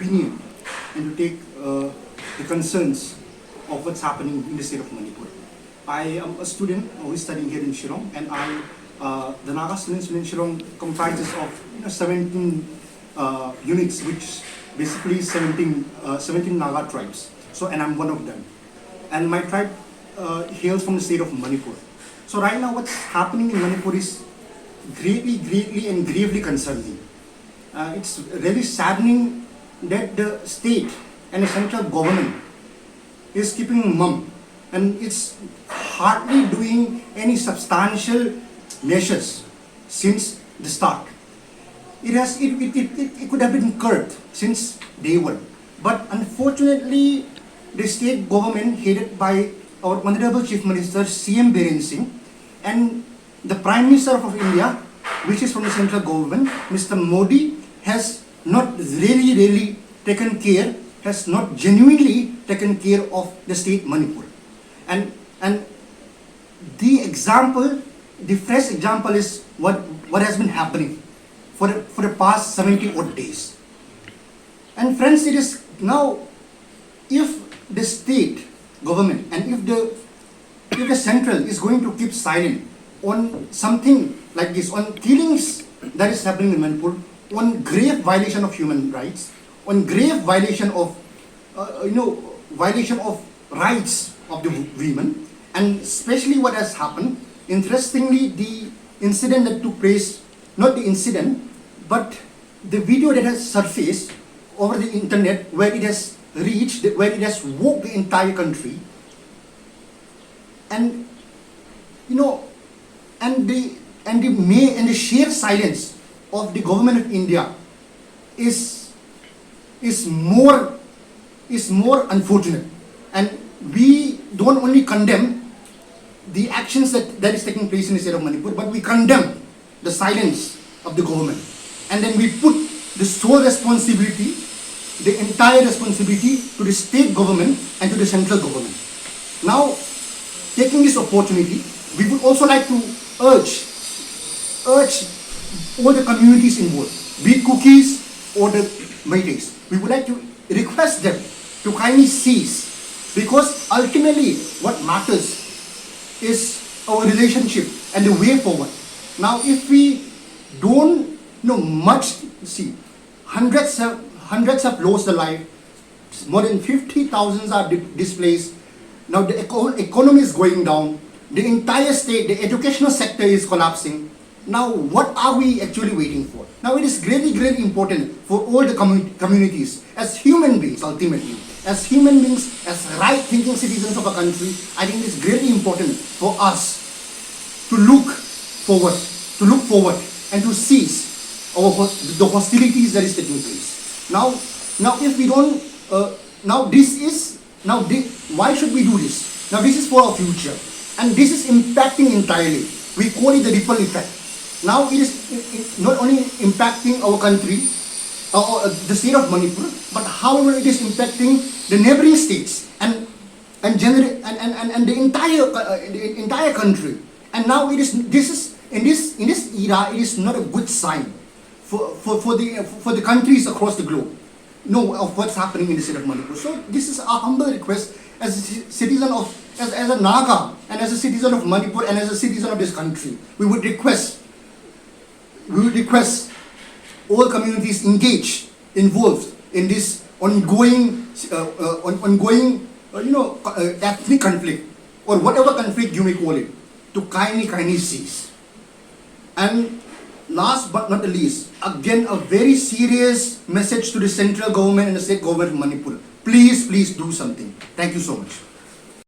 opinion and to take the concerns of what's happening in the state of Manipur. I am a student who is studying here in Shillong, and the Naga students in Shillong comprises of 17 units, which basically 17 Naga tribes. So, and I'm one of them. And my tribe hails from the state of Manipur. So right now what's happening in Manipur is greatly and gravely concerning. It's really saddening that the state and the central government is keeping mum, and it's hardly doing any substantial measures since the start. It could have been curbed since day one, but unfortunately the state government headed by our Honorable Chief Minister CM Biren Singh and the Prime Minister of India, which is from the central government, Mr. Modi, has not really taken care, has not genuinely taken care of the state Manipur. And the example, the fresh example is what has been happening for the past 70 odd days. And friends, it is now, if the state government and if the central is going to keep silent on something like this, on killings that is happening in Manipur, on grave violation of human rights, on grave violation of violation of rights of the women, and especially what has happened, interestingly, the incident that took place, not the incident, but the video that has surfaced over the internet, where it has reached, where it has woke the entire country, and the sheer silence of the government of India is more unfortunate. And we don't only condemn the actions that is taking place in the state of Manipur, but we condemn the silence of the government. And then we put the sole responsibility, the entire responsibility, to the state government and to the central government. Now, taking this opportunity, we would also like to urge all the communities involved, be it Cookies or the Meiteis. We would like to request them to kindly cease, because ultimately what matters is our relationship and the way forward. Now, if we don't much, see, hundreds have lost their life, more than 50,000 are displaced. Now the economy is going down, the entire state, the educational sector is collapsing. Now what are we actually waiting for? Now it is really important for all the communities, as human beings ultimately, as human beings, as right-thinking citizens of a country. I think it is really important for us to look forward and to cease the hostilities that is taking place. Now if we don't, why should we do this? Now this is for our future, and this is impacting entirely. We call it the ripple effect. Now it is not only impacting our country, the state of Manipur, but however it is impacting the neighboring states and the entire country. And now in this era, it is not a good sign for the countries across the globe of what's happening in the state of Manipur. So this is our humble request as a citizen of, as a Naga, and as a citizen of Manipur, and as a citizen of this country. We would request all communities engaged, involved in this ongoing ethnic conflict, or whatever conflict you may call it, to kindly cease. And last but not the least, again a very serious message to the central government and the state government of Manipur. Please do something. Thank you so much.